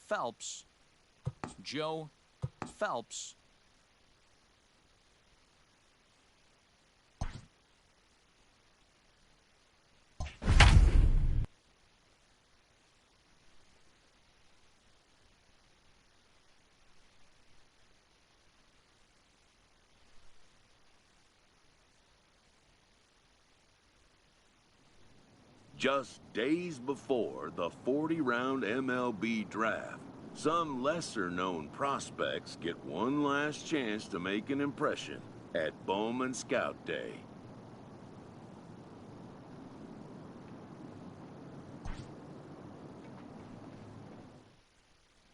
Phelps. Joe Phelps. Just days before the 40-round MLB draft, some lesser-known prospects get one last chance to make an impression at Bowman Scout Day.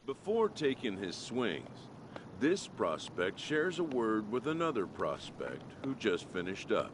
Before taking his swings, this prospect shares a word with another prospect who just finished up.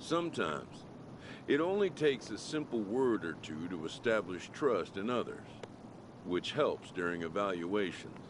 Sometimes, it only takes a simple word or two to establish trust in others, which helps during evaluations.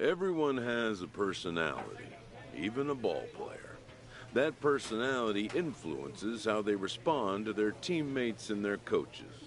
Everyone has a personality, even a ball player. That personality influences how they respond to their teammates and their coaches.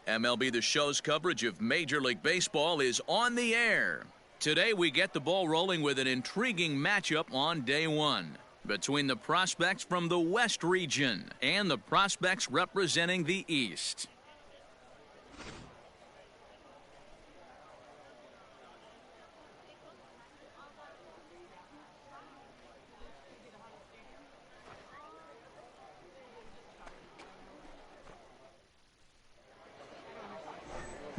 MLB The Show's coverage of Major League Baseball is on the air. Today we get the ball rolling with an intriguing matchup on day one between the prospects from the West region and the prospects representing the East.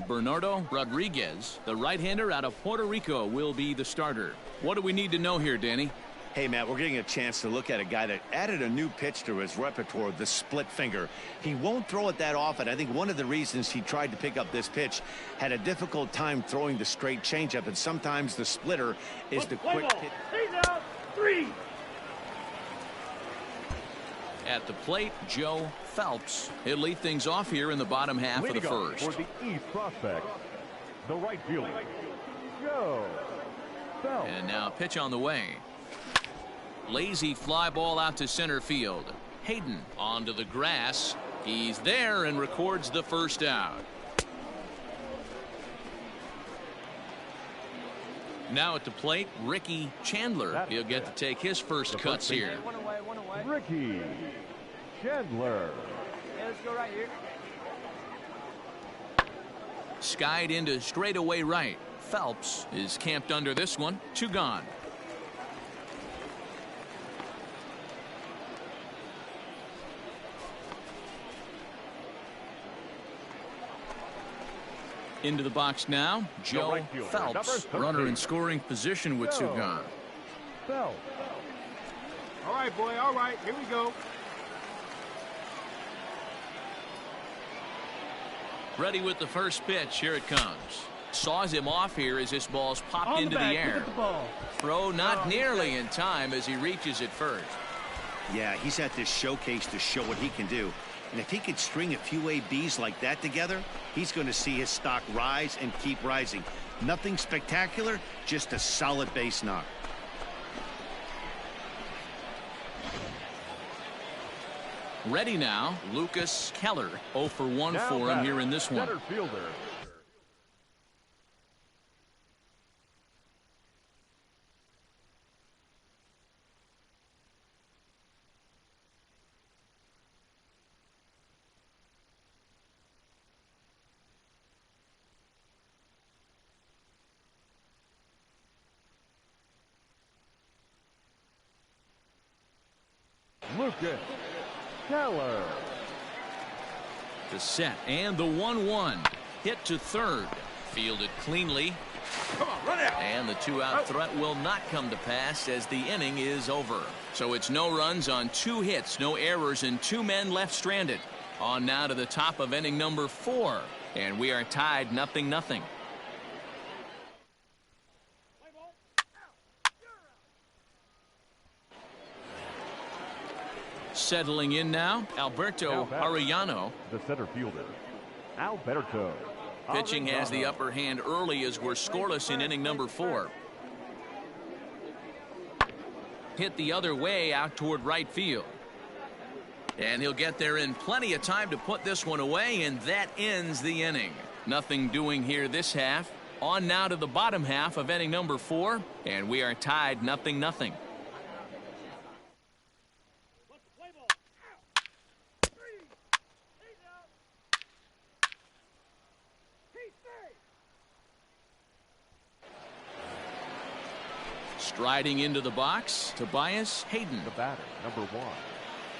Bernardo Rodriguez, the right-hander out of Puerto Rico, will be the starter. What do we need to know here, Danny? Hey, Matt, we're getting a chance to look at a guy that added a new pitch to his repertoire, the split finger. He won't throw it that often. I think one of the reasons he tried to pick up this pitch had a difficult time throwing the straight changeup, and sometimes the splitter is the quick pitch. Three. At the plate, Joe Phelps. He'll lead things off here in the bottom half of the first. For the East prospect, the right fielder, Joe Phelps. And now pitch on the way. Lazy fly ball out to center field. Hayden onto the grass. He's there and records the first out. Now at the plate, Ricky Chandler. He'll get to take his first cuts here. One away. Ricky Chandler. Yeah, let's go right here. Skied into straightaway right. Phelps is camped under this one. 2 gone. Into the box now, Joe right fielder, Phelps, runner in scoring position with 2 gone. Phelps. All right, boy, all right, here we go. Ready with the first pitch. Here it comes. Saws him off here as this ball's popped into the air. Throw not nearly in time as he reaches it first. Yeah, he's at this showcase to show what he can do. And if he could string a few ABs like that together, he's going to see his stock rise and keep rising. Nothing spectacular, just a solid base knock. Ready now, Lucas Keller. 0 for 1 Now for him here in this one. Center fielder. Lucas Keller. The set and the 1-1. Hit to third. Fielded cleanly. Come on, run it out. And the 2-out threat will not come to pass as the inning is over. So it's no runs on 2 hits, no errors, and 2 men left stranded. On now to the top of inning number 4. And we are tied 0-0. Settling in now, Alberto Arellano. The center fielder, Alberto. Pitching has the upper hand early as we're scoreless in inning number 4. Hit the other way out toward right field. And he'll get there in plenty of time to put this one away, and that ends the inning. Nothing doing here this half. On now to the bottom half of inning number 4, and we are tied 0-0. Striding into the box, Tobias Hayden. The batter, number 1,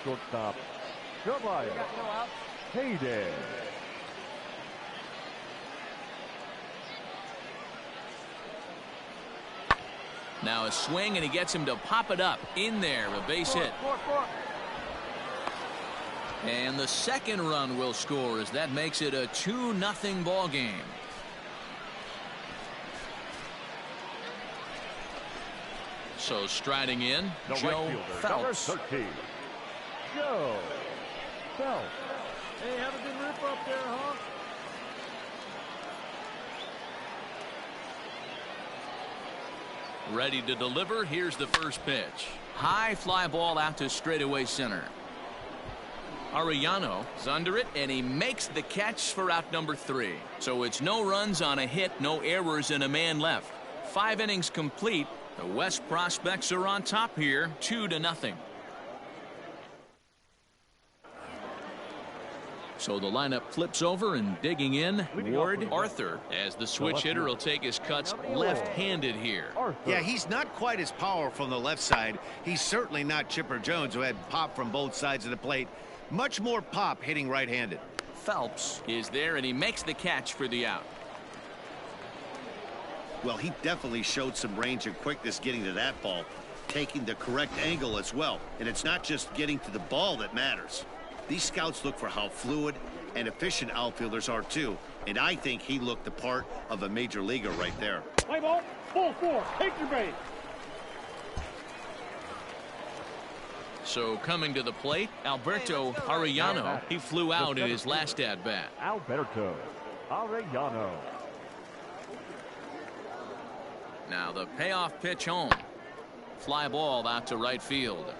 shortstop, Tobias Hayden. Now a swing, and he gets him to pop it up. In there, a base hit. And the second run will score as that makes it a 2-0 ball game. So striding in, The Joe right fielder, Phelps. number 13, Joe Phelps. Hey, have a good rip up there, huh? Ready to deliver. Here's the first pitch. High fly ball out to straightaway center. Arellano is under it, and he makes the catch for out number 3. So it's no runs on a hit, no errors, and a man left. 5 innings complete. The West prospects are on top here, 2-0. So the lineup flips over, and digging in, Ward Arthur, as the switch hitter will take his cuts left-handed here. Yeah, he's not quite as powerful on the left side. He's certainly not Chipper Jones, who had pop from both sides of the plate. Much more pop hitting right-handed. Phelps is there, and he makes the catch for the out. Well, he definitely showed some range and quickness getting to that ball, taking the correct angle as well. And it's not just getting to the ball that matters. These scouts look for how fluid and efficient outfielders are too, and I think he looked the part of a major leaguer right there. Play ball, full 4, take your base. So coming to the plate, Alberto Arellano. He flew out in his last at-bat. Alberto Arellano. Now the payoff pitch home. Fly ball out to right field.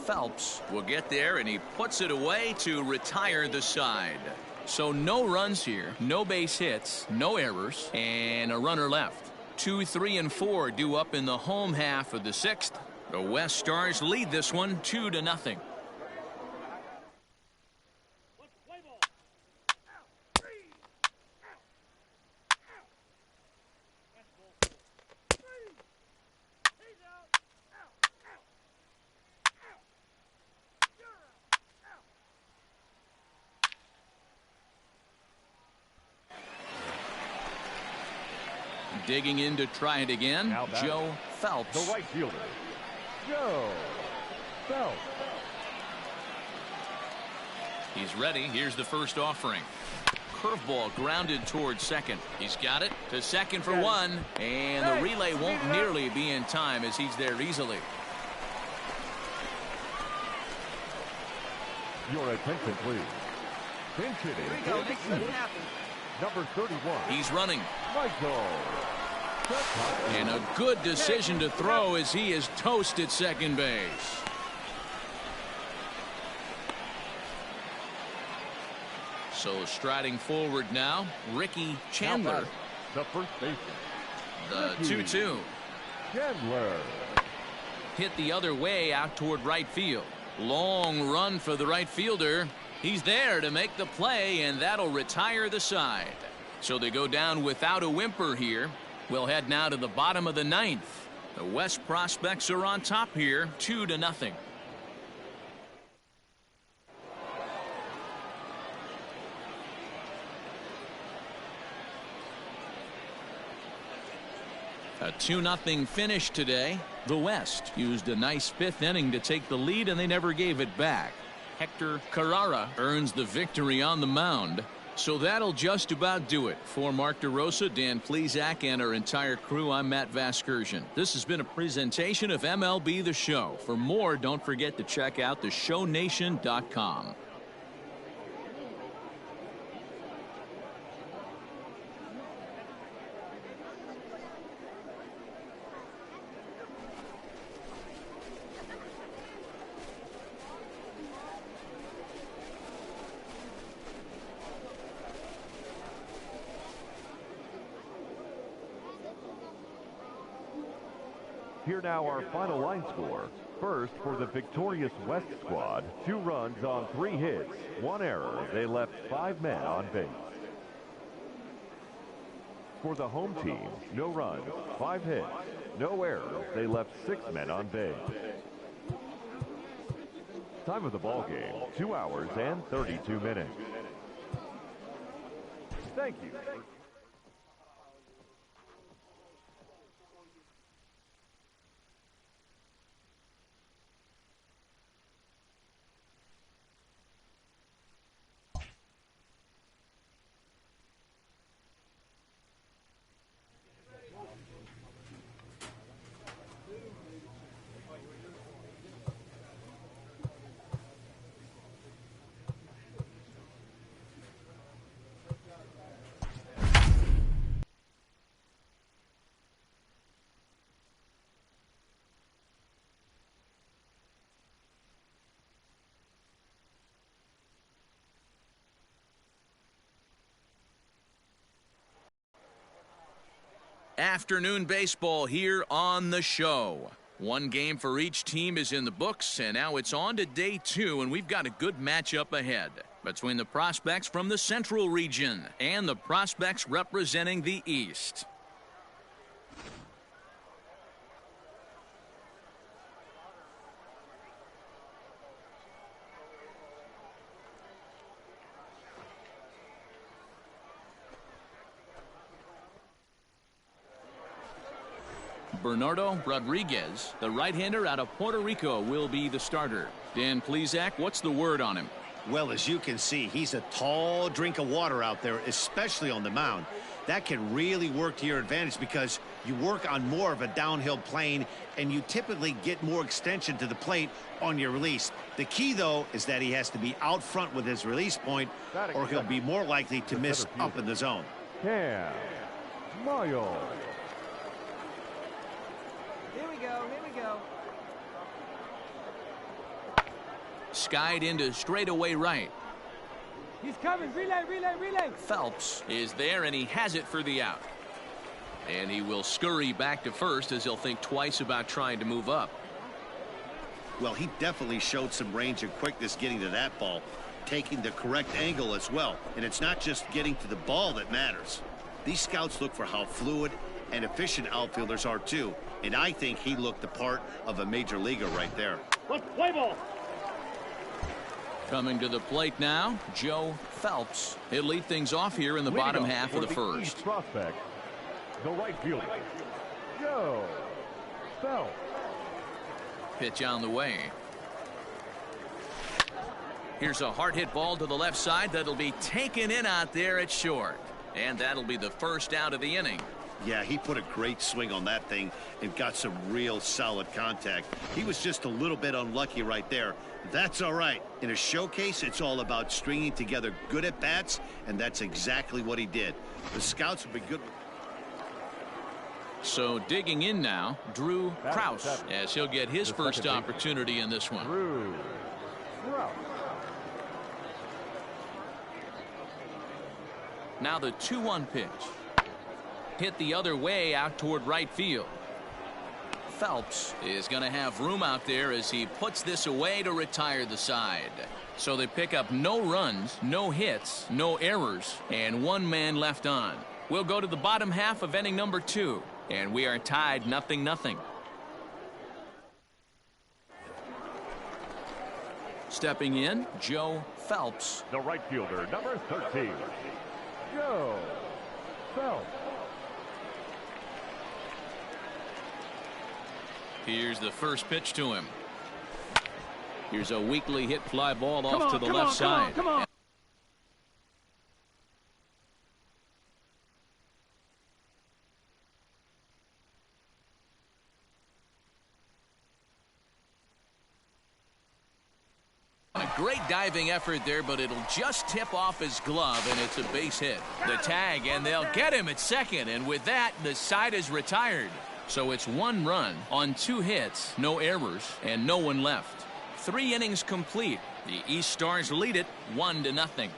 Phelps will get there, and he puts it away to retire the side. So no runs here, no base hits, no errors, and a runner left. 2, 3, and 4 due up in the home half of the 6th. The West Stars lead this one 2-0. Digging in to try it again, Joe Phelps. The right fielder, Joe Phelps. He's ready. Here's the first offering. Curveball grounded towards second. He's got it to second for 1, and the relay won't nearly be in time as he's there easily. Your attention, please. Pinch hitting. Number 31. He's running. Michael. And a good decision to throw as he is toast at second base. So striding forward now, Ricky Chandler. The first baseman. The 2-2. Chandler. Hit the other way out toward right field. Long run for the right fielder. He's there to make the play, and that'll retire the side. So they go down without a whimper here. We'll head now to the bottom of the 9th. The West prospects are on top here, 2-0. A 2-0 finish today. The West used a nice 5th inning to take the lead, and they never gave it back. Hector Carrara earns the victory on the mound. So that'll just about do it. For Mark DeRosa, Dan Plesac, and our entire crew, I'm Matt Vasgersian. This has been a presentation of MLB The Show. For more, don't forget to check out theshownation.com. Here now our final line score. First, for the victorious West squad, 2 runs on 3 hits, 1 error. They left 5 men on base. For the home team, no runs, 5 hits, no errors. They left 6 men on base. Time of the ball game, 2 hours and 32 minutes. Thank you. Afternoon baseball here on the show. One game for each team is in the books, and now it's on to day 2, and we've got a good matchup ahead between the prospects from the Central region and the prospects representing the East. Bernardo Rodriguez, the right-hander out of Puerto Rico, will be the starter. Dan Plesac, what's the word on him? Well, as you can see, he's a tall drink of water out there, especially on the mound. That can really work to your advantage because you work on more of a downhill plane and you typically get more extension to the plate on your release. The key, though, is that he has to be out front with his release point or he'll be more likely to miss up in the zone. Cam Mayo. Here we go. Skied into straightaway right. He's coming. Relay. Phelps is there, and he has it for the out. And he will scurry back to first as he'll think twice about trying to move up. Well, he definitely showed some range and quickness getting to that ball, taking the correct angle as well. And it's not just getting to the ball that matters. These scouts look for how fluid and efficient outfielders are too. And I think he looked the part of a major leaguer right there. Let's play ball. Coming to the plate now, Joe Phelps. He'll lead things off here in the bottom half of the first. Prospect, the right fielder, Joe Phelps. Pitch on the way. Here's a hard hit ball to the left side that'll be taken in out there at short. And that'll be the first out of the inning. Yeah, he put a great swing on that thing and got some real solid contact. He was just a little bit unlucky right there. That's all right. In a showcase, it's all about stringing together good at-bats, and that's exactly what he did. The scouts will be good. So digging in now, Drew Krause, as he'll get his first opportunity in this one. Drew Krause. Now the 2-1 pitch. Hit the other way out toward right field. Phelps is going to have room out there as he puts this away to retire the side. So they pick up no runs, no hits, no errors, and 1 man left on. We'll go to the bottom half of inning number 2, and we are tied 0-0. Stepping in, Joe Phelps. The right fielder, number 13, Joe Phelps. Here's the first pitch to him. Here's a weakly hit fly ball off to the left side. Come on. A great diving effort there, but it'll just tip off his glove, and it's a base hit. The tag, and they'll get him at second, and with that, the side is retired. So it's 1 run on 2 hits, no errors, and no one left. 3 innings complete. The East Stars lead it 1-0.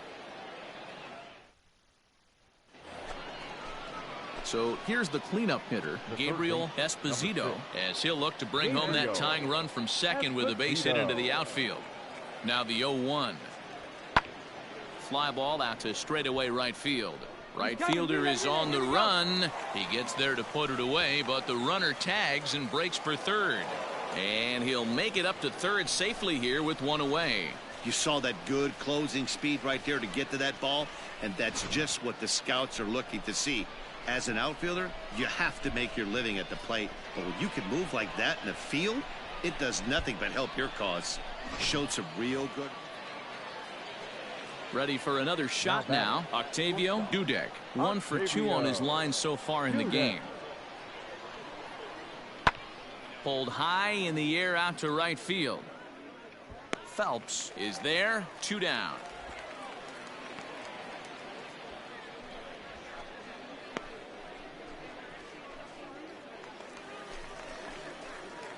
So here's the cleanup hitter, Gabriel Esposito, as he'll look to bring home that tying run from second with a base hit into the outfield. Now the 0-1. Fly ball out to straightaway right field. Right fielder is on the run. He gets there to put it away, but the runner tags and breaks for third. And he'll make it up to third safely here with 1 away. You saw that good closing speed right there to get to that ball, and that's just what the scouts are looking to see. As an outfielder, you have to make your living at the plate, but when you can move like that in the field, it does nothing but help your cause. Showed some real good. Ready for another shot now. Octavio Dudek, 1 for 2 on his line so far in the game. Pulled high in the air out to right field. Phelps is there, 2 down.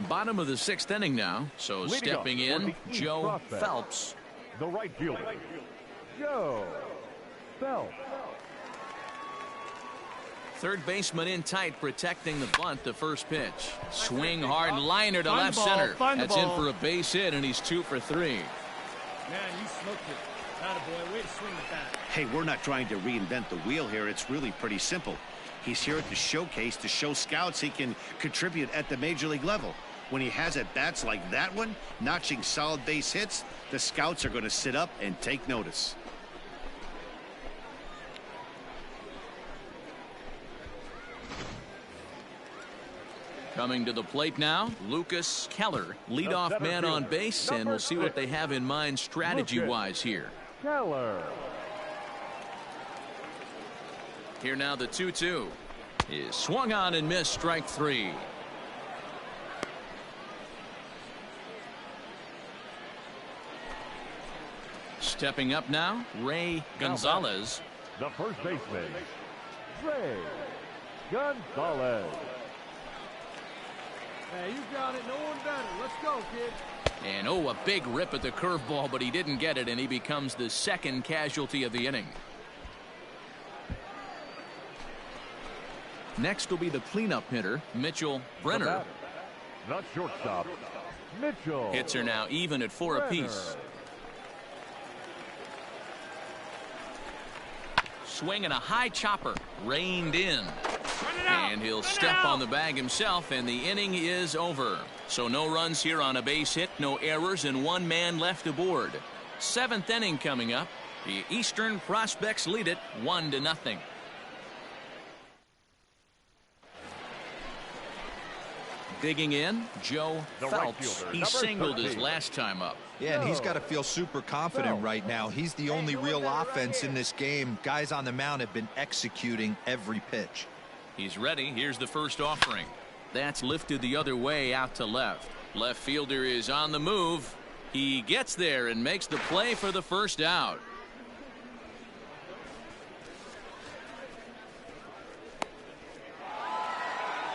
Bottom of the 6th inning now, so stepping in, Joe Phelps. The right fielder, Joe Phelps. Third baseman in tight, protecting the bunt, the first pitch. Swing hard liner to left center. That's in for a base hit, and he's 2 for 3. Man, you smoked it. Attaboy, way to swing at that. Hey, we're not trying to reinvent the wheel here. It's really pretty simple. He's here at the showcase to show scouts he can contribute at the major league level. When he has at bats like that one, notching solid base hits, the scouts are going to sit up and take notice. Coming to the plate now, Lucas Keller, leadoff man on base, and we'll see what they have in mind strategy-wise here. Keller. Here now the 2-2 is swung on and missed, strike 3. Stepping up now, Ray Gonzalez. The first baseman, Ray Gonzalez. Hey, you got it. No one better. Let's go, kid. And a big rip at the curveball, but he didn't get it, and he becomes the second casualty of the inning. Next will be the cleanup hitter, Mitchell Brenner. The shortstop, Mitchell. Hits are now even at 4 apiece. Swing and a high chopper, reined in. And he'll step on the bag himself, and the inning is over. So no runs here on a base hit, no errors, and 1 man left aboard. 7th inning coming up. The Eastern Prospects lead it 1-0. Digging in, Joe Phelps. He singled his last time up. Yeah, and he's got to feel super confident right now. He's the only real offense in this game. Guys on the mound have been executing every pitch. He's ready. Here's the first offering. That's lifted the other way out to left. Left fielder is on the move. He gets there and makes the play for the first out.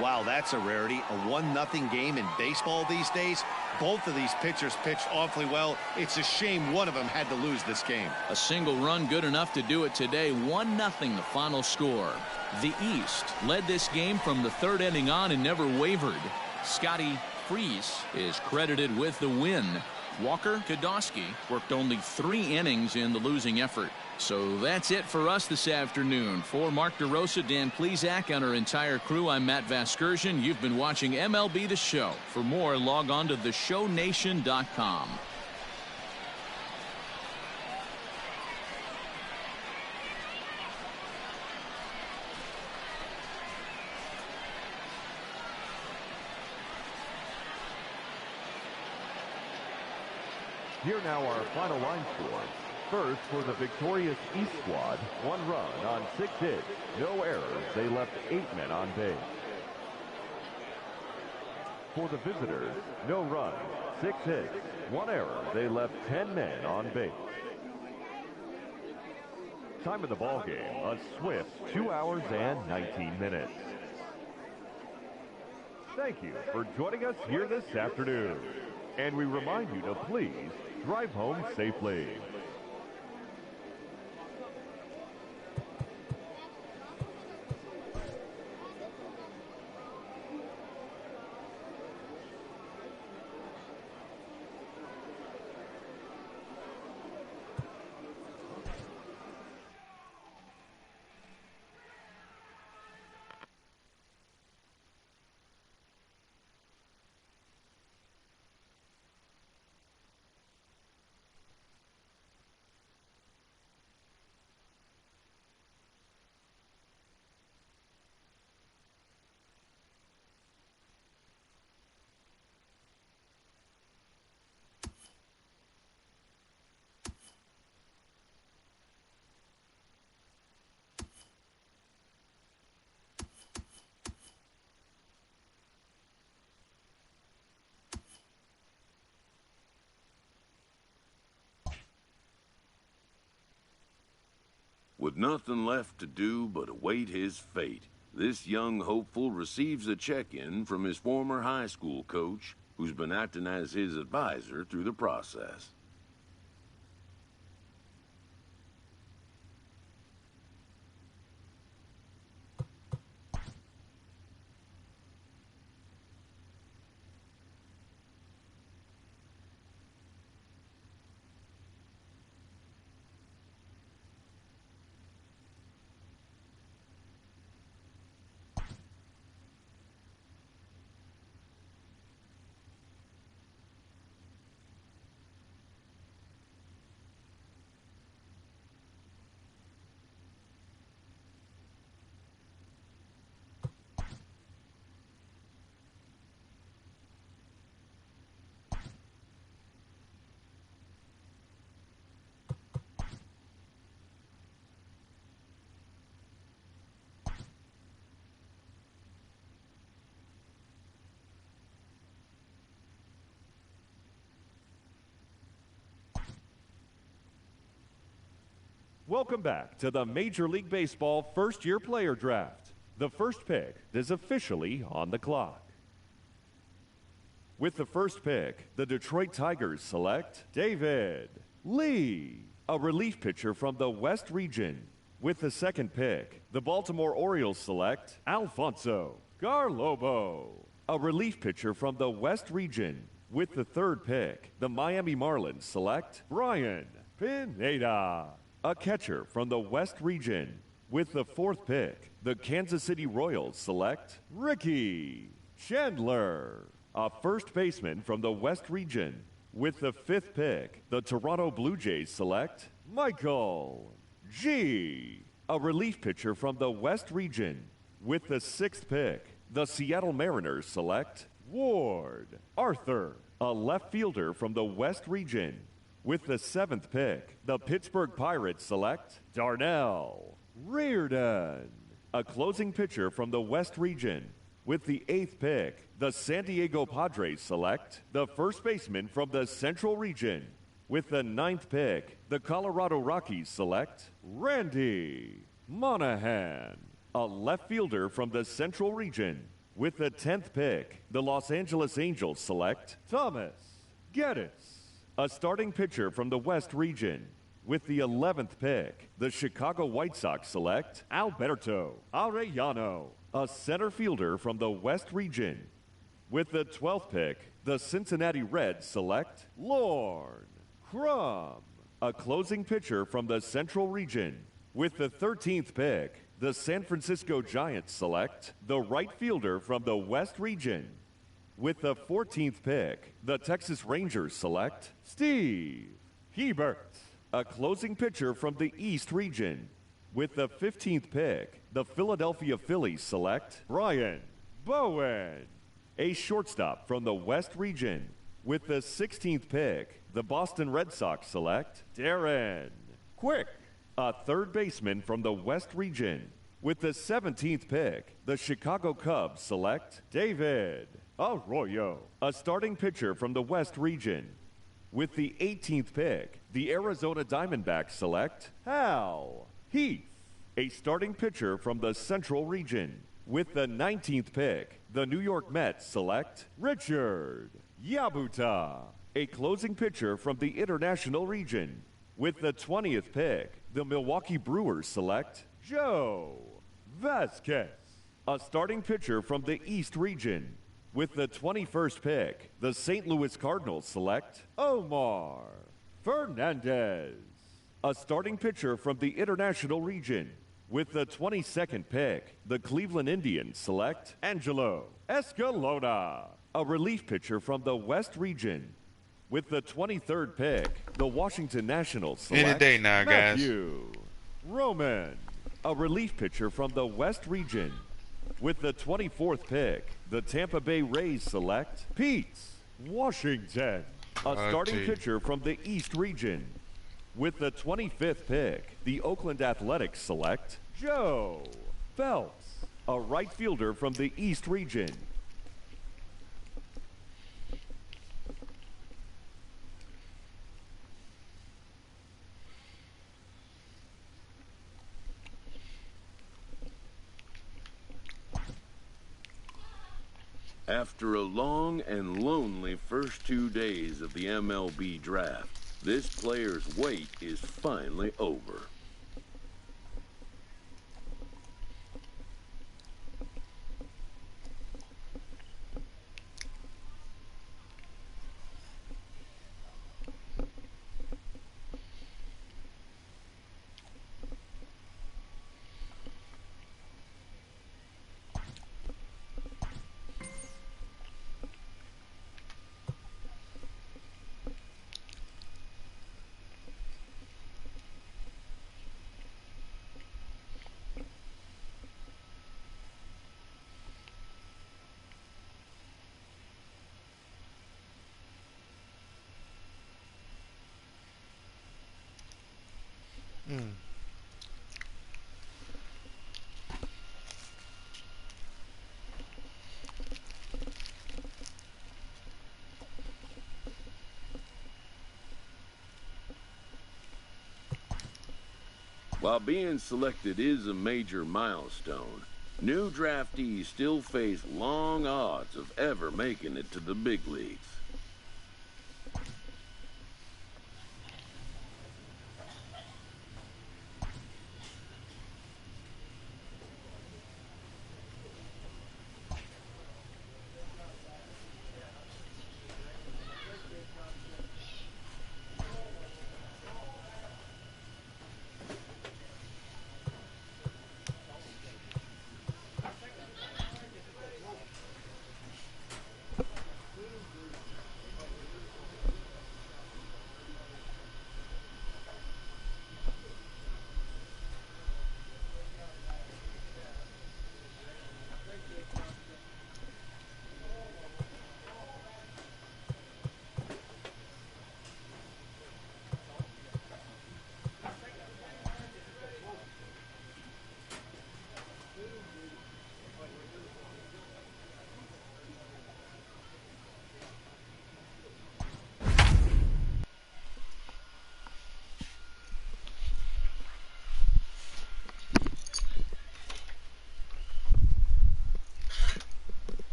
Wow, that's a rarity. A 1-0 game in baseball these days. Both of these pitchers pitched awfully well. It's a shame one of them had to lose this game. A single run good enough to do it today. 1-0 the final score. The East led this game from the 3rd inning on and never wavered. Scotty Freese is credited with the win. Walker Kodosky worked only 3 innings in the losing effort. So that's it for us this afternoon. For Mark DeRosa, Dan Plesac, and our entire crew, I'm Matt Vasgersian. You've been watching MLB The Show. For more, log on to theshownation.com. Here now our final line score. First, for the victorious East squad, 1 run on 6 hits, no errors. They left 8 men on base. For the visitors, no runs, 6 hits, 1 error. They left 10 men on base. Time of the ball game, a swift 2 hours and 19 minutes. Thank you for joining us here this afternoon. And we remind you to please drive home safely. With nothing left to do but await his fate, this young hopeful receives a check-in from his former high school coach, who's been acting as his advisor through the process. Welcome back to the Major League Baseball first-year player draft. The first pick is officially on the clock. With the first pick, the Detroit Tigers select David Lee, a relief pitcher from the West region. With the second pick, the Baltimore Orioles select Alfonso Garlobo, a relief pitcher from the West region. With the third pick, the Miami Marlins select Brian Pineda, a catcher from the West region. With the fourth pick, the Kansas City Royals select Ricky Chandler, a first baseman from the West region. With the fifth pick, the Toronto Blue Jays select Michael G, a relief pitcher from the West region. With the sixth pick, the Seattle Mariners select Ward Arthur, a left fielder from the West region. With the seventh pick, the Pittsburgh Pirates select Darnell Reardon, a closing pitcher from the West region. With the eighth pick, the San Diego Padres select the first baseman from the Central region. With the ninth pick, the Colorado Rockies select Randy Monahan, a left fielder from the Central region. With the 10th pick, the Los Angeles Angels select Thomas Geddes, a starting pitcher from the West region. With the 11th pick, the Chicago White Sox select Alberto Arellano, a center fielder from the West region. With the 12th pick, the Cincinnati Reds select Lorne Crum, a closing pitcher from the Central region. With the 13th pick, the San Francisco Giants select the right fielder from the West region. With the 14th pick, the Texas Rangers select Steve Hebert, a closing pitcher from the East region. With the 15th pick, the Philadelphia Phillies select Brian Bowen, a shortstop from the West region. With the 16th pick, the Boston Red Sox select Darren Quick, a third baseman from the West region. With the 17th pick, the Chicago Cubs select David Arroyo, a starting pitcher from the West region. With the 18th pick, the Arizona Diamondbacks select Hal Heath, a starting pitcher from the Central region. With the 19th pick, the New York Mets select Richard Yabuta, a closing pitcher from the International region. With the 20th pick, the Milwaukee Brewers select Joe Vasquez, a starting pitcher from the East region. With the 21st pick, the St. Louis Cardinals select Omar Fernandez, a starting pitcher from the International region. With the 22nd pick, the Cleveland Indians select Angelo Escalona, a relief pitcher from the West region. With the 23rd pick, the Washington Nationals select Any day now, guys. Matthew Roman, a relief pitcher from the West region. With the 24th pick, the Tampa Bay Rays select Pete Washington, a starting pitcher from the East region. With the 25th pick, the Oakland Athletics select Joe Phelps, a right fielder from the East region. After a long and lonely first 2 days of the MLB draft, this player's wait is finally over. While being selected is a major milestone, new draftees still face long odds of ever making it to the big leagues.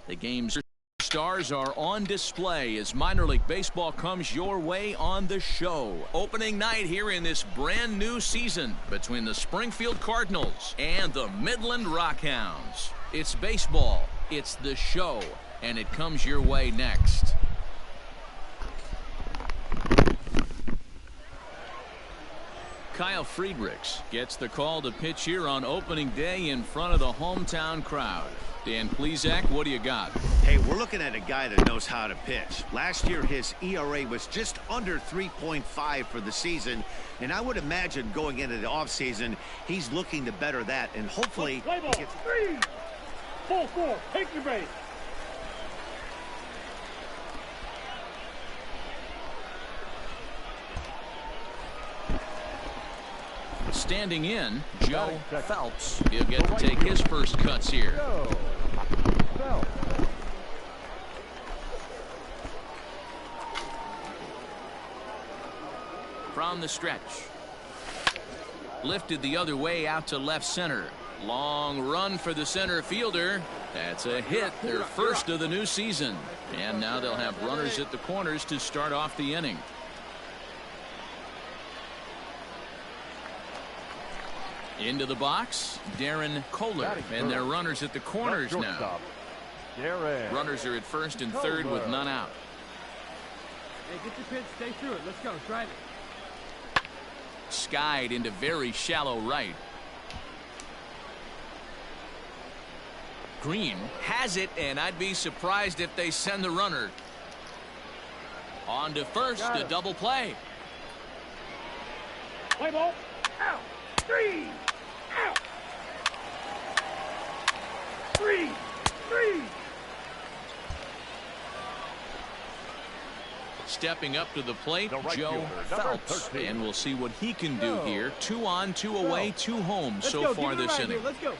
The game's stars are on display as minor league baseball comes your way on the show. Opening night here in this brand new season between the Springfield Cardinals and the Midland Rockhounds. It's baseball, it's the show, and it comes your way next. Kyle Friedrichs gets the call to pitch here on opening day in front of the hometown crowd. Dan Plesac, what do you got? Hey, we're looking at a guy that knows how to pitch. Last year, his ERA was just under 3.5 for the season, and I would imagine going into the offseason, he's looking to better that, and hopefully... Play ball. 3, 4, take your base. Standing in, Joe Phelps. He'll get to take his first cuts here. From the stretch. Lifted the other way out to left center. Long run for the center fielder. That's a hit, their first of the new season. And now they'll have runners at the corners to start off the inning. Into the box, Darren Kohler, and their runners at the corners now. Runners are at first and third with none out. Hey, get your pitch, stay through it. Let's go, drive it. Skied into very shallow right. Green has it, and I'd be surprised if they send the runner. On to first, a double play. Play ball. Out. 3. Out. 3. Stepping up to the plate, Joe Phelps, and we'll see what he can do here. 2 on, 2 away, 2 home so far this inning. Let's go.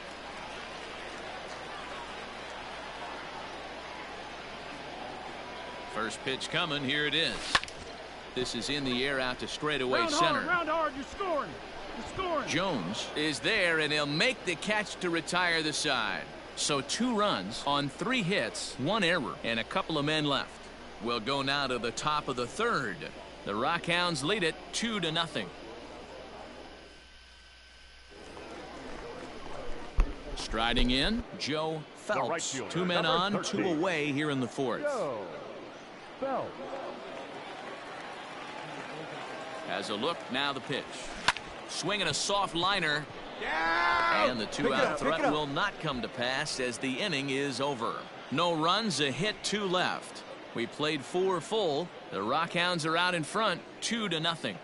First pitch coming, here it is. This is in the air out to straightaway center. Round hard, you're scoring. Jones is there, and he'll make the catch to retire the side. So 2 runs on 3 hits, 1 error, and a couple of men left. We'll go now to the top of the third. The Rockhounds lead it 2-0. Striding in, Joe Phelps. 2 men on, 2 away here in the fourth. Has a look, now the pitch. Swinging a soft liner. And the 2-out threat will not come to pass as the inning is over. No runs, a hit, 2 left. We played 4 full. The Rockhounds are out in front, 2-0.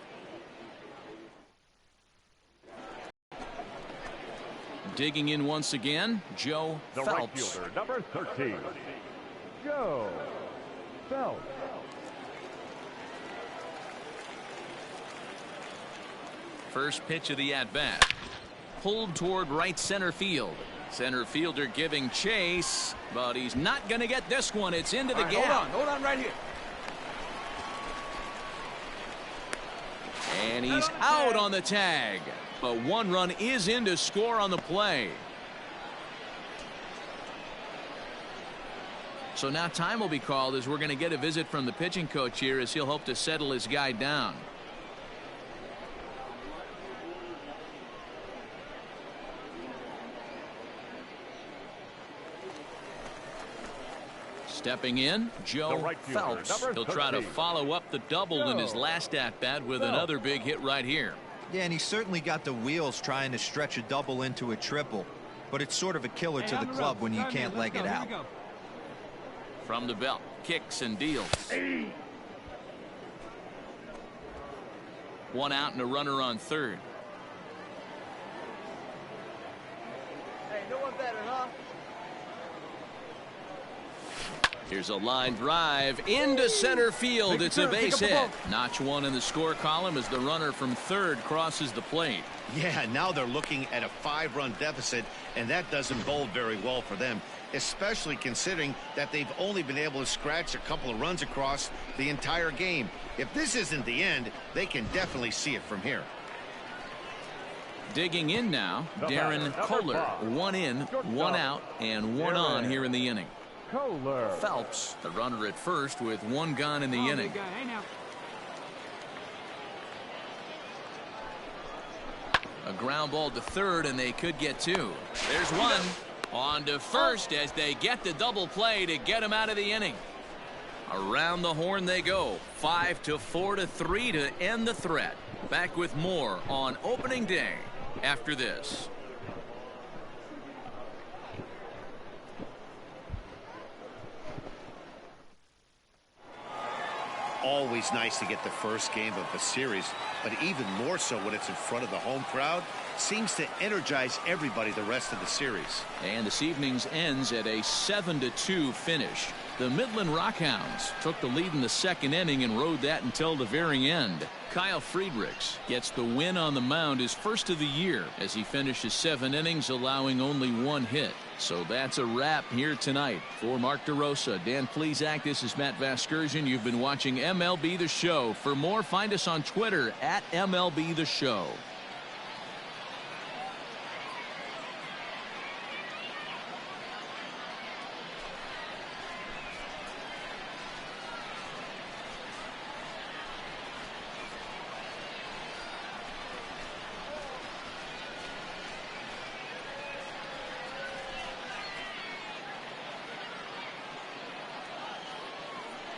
Digging in once again, Joe Phelps. Right fielder, number 13, Joe Phelps. First pitch of the at-bat. Pulled toward right center field. Center fielder giving chase, but he's not going to get this one. It's into the gap. Hold on right here. And he's out on the tag. But one run is in to score on the play. So now time will be called as we're going to get a visit from the pitching coach here as he'll hope to settle his guy down. Stepping in, Joe right fielder, Phelps. number He'll try to 13. follow up the double in his last at-bat with another big hit right here. Yeah, and he certainly got the wheels trying to stretch a double into a triple. But it's sort of a killer to the club when you can't leg it out. From the belt, kicks and deals. One out and a runner on third. Hey, no one better, huh? Here's a line drive into center field. It's a base hit. Notch one in the score column as the runner from third crosses the plate. Yeah, now they're looking at a 5-run deficit, and that doesn't bode very well for them, especially considering that they've only been able to scratch a couple of runs across the entire game. If this isn't the end, they can definitely see it from here. Digging in now, Darren Kohler. 1 in, 1 out, and 1 on here in the inning. Kohler. Phelps, the runner at first with 1 gone in the inning. Hey, now. A ground ball to third, and they could get 2. There's 1. On to first as they get the double play to get him out of the inning. Around the horn they go. 5-4-3 to end the threat. Back with more on opening day after this. Always nice to get the first game of the series, but even more so when it's in front of the home crowd. Seems to energize everybody the rest of the series. And this evening's ends at a 7-2 finish. The Midland Rockhounds took the lead in the second inning and rode that until the very end. Kyle Friedrichs gets the win on the mound, his first of the year, as he finishes 7 innings, allowing only 1 hit. So that's a wrap here tonight. For Mark DeRosa, Dan Plesac, this is Matt Vasgersian. You've been watching MLB The Show. For more, find us on Twitter at MLB The Show.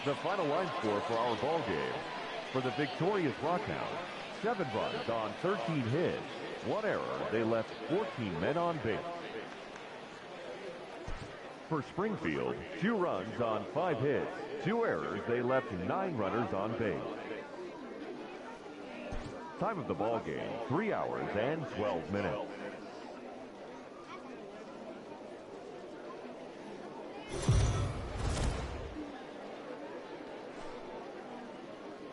The final line score for our ball game. For the victorious Rockhounds, 7 runs on 13 hits. 1 error. They left 14 men on base. For Springfield, 2 runs on 5 hits. 2 errors. They left 9 runners on base. Time of the ball game, 3 hours and 12 minutes.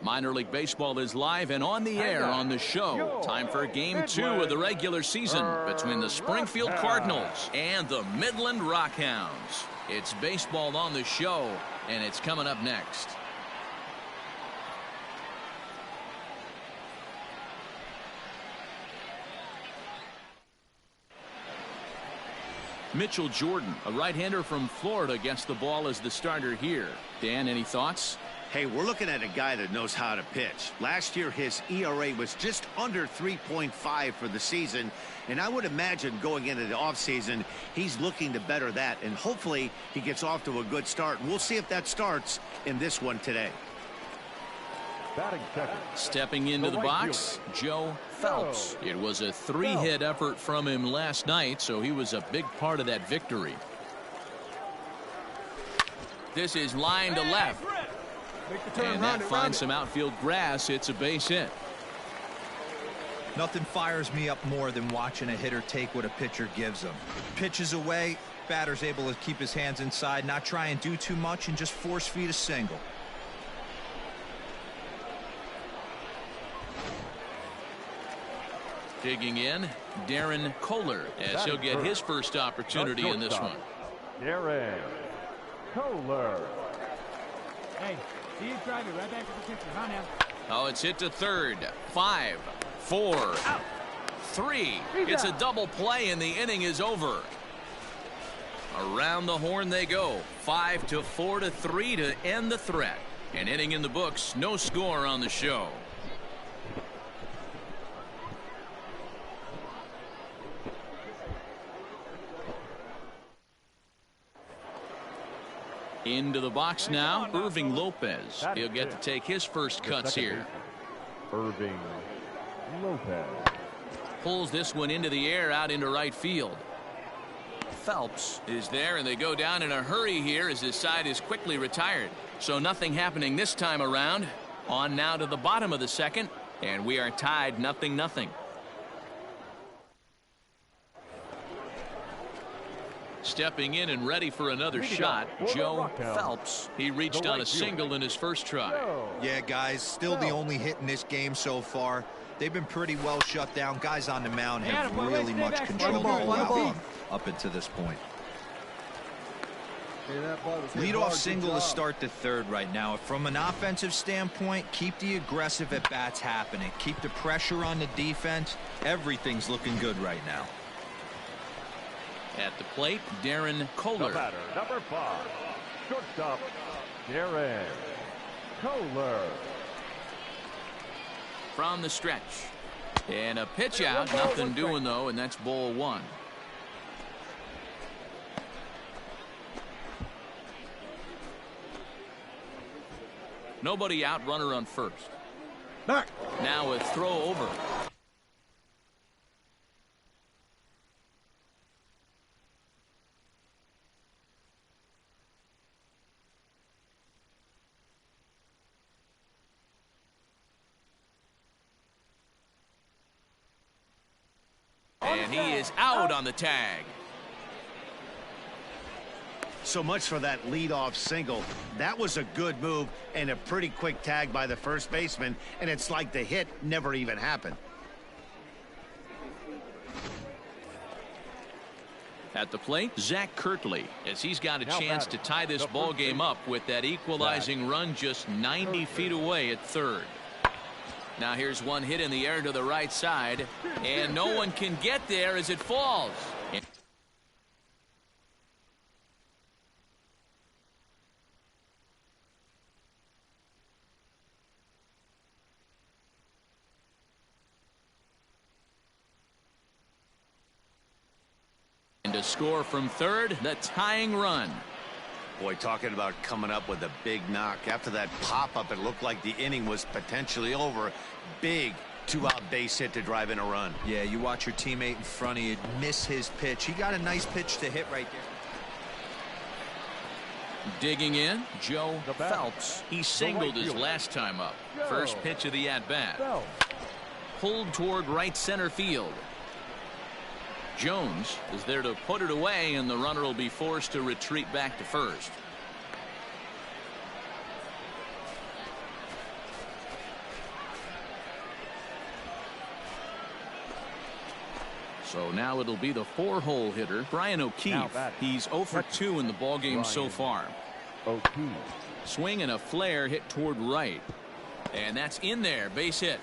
Minor League Baseball is live and on the air on the show. Time for Game 2 of the regular season between the Springfield Cardinals and the Midland Rockhounds. It's baseball on the show, and it's coming up next. Mitchell Jordan, a right-hander from Florida, gets the ball as the starter here. Dan, any thoughts? Hey, we're looking at a guy that knows how to pitch. Last year, his ERA was just under 3.5 for the season, and I would imagine going into the offseason, he's looking to better that, and hopefully he gets off to a good start. We'll see if that starts in this one today. Batting second. Stepping into the box, Joe Phelps. It was a 3-hit effort from him last night, so he was a big part of that victory. This is line to left. And that finds some outfield grass. It's a base hit. Nothing fires me up more than watching a hitter take what a pitcher gives him. Pitches away, batter's able to keep his hands inside, not try and do too much, and just force feed a single. Digging in, Darren Kohler, as he'll get his first opportunity in this one. Darren Kohler. Hey, see you drive it right back to the pitcher. Huh, now? Oh, it's hit to third. 5, 4, 3. It's a double play, and the inning is over. Around the horn they go. 5 to 4 to 3 to end the threat. An inning in the books. No score on the show. Into the box now, Irving Lopez. He'll get to take his first cuts here. Irving Lopez Pulls this one into the air out into right field. Phelps is there, and they go down in a hurry here as his side is quickly retired. So nothing happening this time around. On now to the bottom of the second, and we are tied 0-0. Stepping in and ready for another shot, Joe Phelps. He reached on a single in his first try. Yeah, guys, still the only hit in this game so far. They've been pretty well shut down. Guys on the mound have really much control of the ball up until this point. Leadoff single to start the third right now. From an offensive standpoint, keep the aggressive at bats happening. Keep the pressure on the defense. Everything's looking good right now. At the plate, Darren Kohler. The batter, number 5, shortstop, Darren Kohler. From the stretch. And a pitch out. Nothing doing, though, and that's ball 1. Nobody out, runner on first. Back. Now a throw over. And he is out on the tag. So much for that leadoff single. That was a good move and a pretty quick tag by the first baseman, and it's like the hit never even happened. At the plate, Zach Kirtley, as he's got a chance to tie this ball game up with that equalizing run just 90 feet away at third. Now here's one hit in the air to the right side, and no one can get there as it falls. And to score from third, the tying run. Boy, talking about coming up with a big knock. After that pop-up, it looked like the inning was potentially over. Big two-out base hit to drive in a run. Yeah, you watch your teammate in front of you miss his pitch. He got a nice pitch to hit right there. Digging in, Joe Phelps. He singled his last time up. First pitch of the at-bat. Pulled toward right center field. Jones is there to put it away, and the runner will be forced to retreat back to first. So now it'll be the 4-hole hitter, Brian O'Keefe. He's 0 for 2 in the ballgame so far. O'Keefe. Swing and a flare hit toward right. And that's in there, base hit.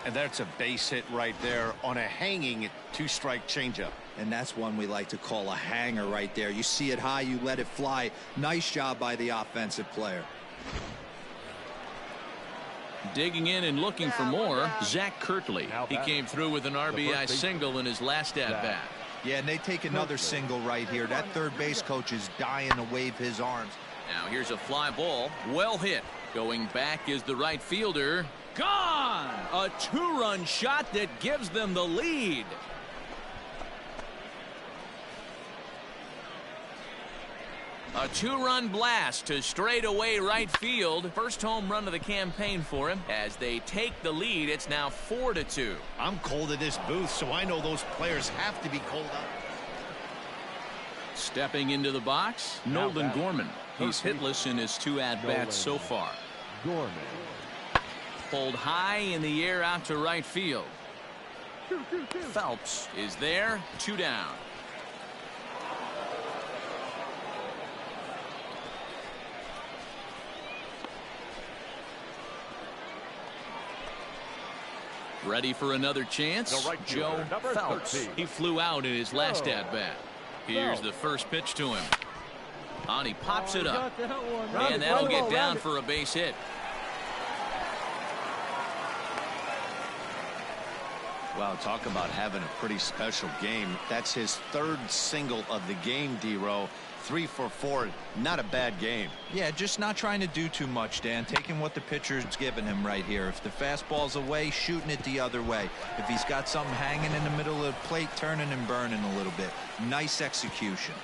And that's a base hit right there on a hanging 2-strike changeup. And that's one we like to call a hanger right there. You see it high, you let it fly. Nice job by the offensive player. Digging in and looking for more, Zach Kirtley. He came through with an RBI single in his last at-bat. Yeah, and they take another single right here. That third base coach is dying to wave his arms. Now here's a fly ball. Well hit. Going back is the right fielder. Gone! A 2-run shot that gives them the lead. A 2-run blast to straightaway right field. First home run of the campaign for him. As they take the lead, it's now 4-2. I'm cold at this booth, so I know those players have to be cold up. Stepping into the box, Nolan Gorman. He's hitless in his 2 at-bats so far. Gorman. Pulled high in the air out to right field. Phelps is there, 2 down. Ready for another chance. Right Joe fielder, Phelps. 13. He flew out in his last at-bat. Here's the first pitch to him. And he pops it up. And that'll get down for a base hit. Wow, talk about having a pretty special game. That's his 3rd single of the game, D-Row. 3 for 4. Not a bad game. Yeah, just not trying to do too much, Dan. Taking what the pitcher's giving him right here. If the fastball's away, shooting it the other way. If he's got something hanging in the middle of the plate, turning and burning a little bit. Nice execution.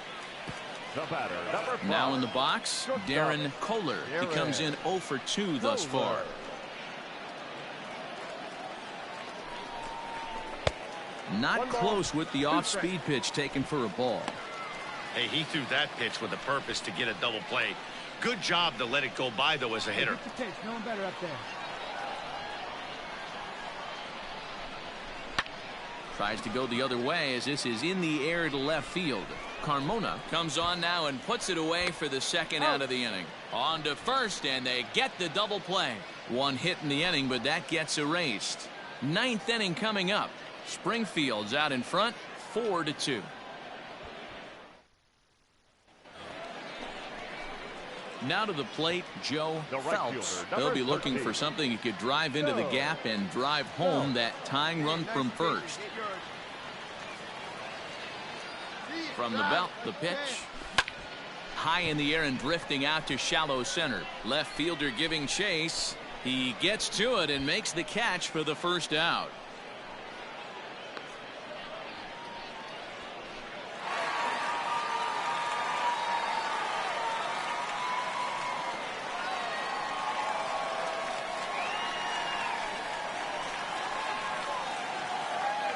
The batter, number 5. Now in the box, Darren Kohler. He comes in 0 for 2 thus far. Not close with the off-speed pitch taken for a ball. Hey, he threw that pitch with a purpose to get a double play. Good job to let it go by, though, as a hitter. Get the pitch. No one better up there. Tries to go the other way as this is in the air to left field. Carmona comes on now and puts it away for the 2nd out of the inning. On to first, and they get the double play. 1 hit in the inning, but that gets erased. 9th inning coming up. Springfield's out in front, 4-2. Now to the plate, Joe Phelps. He'll be looking for something he could drive into the gap and drive home that tying run from first. From the belt, the pitch. High in the air and drifting out to shallow center. Left fielder giving chase. He gets to it and makes the catch for the first out.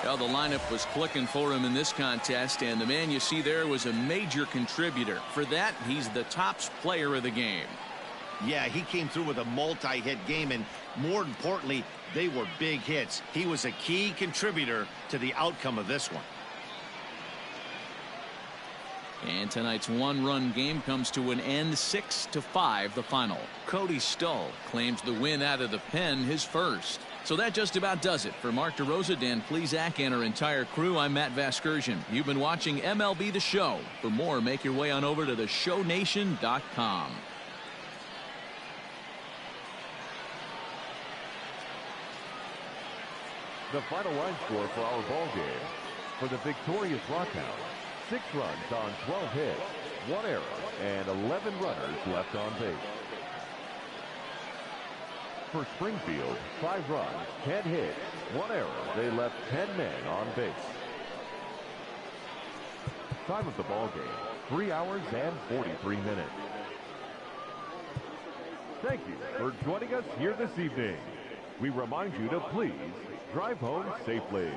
Well, the lineup was clicking for him in this contest, and the man you see there was a major contributor. For that, he's the top player of the game. Yeah, he came through with a multi-hit game, and more importantly, they were big hits. He was a key contributor to the outcome of this one. And tonight's 1-run game comes to an end, 6-5 the final. Cody Stull claims the win out of the pen, his first. So that just about does it. For Mark DeRosa, Dan Plesac, and our entire crew, I'm Matt Vasgersian. You've been watching MLB The Show. For more, make your way on over to theshownation.com. The final line score for our ball game. For the victorious Rockhounds, 6 runs on 12 hits, 1 error, and 11 runners left on base. For Springfield, 5 runs, 10 hits, 1 error. They left 10 men on base. Time of the ball game, 3 hours and 43 minutes. Thank you for joining us here this evening. We remind you to please drive home safely.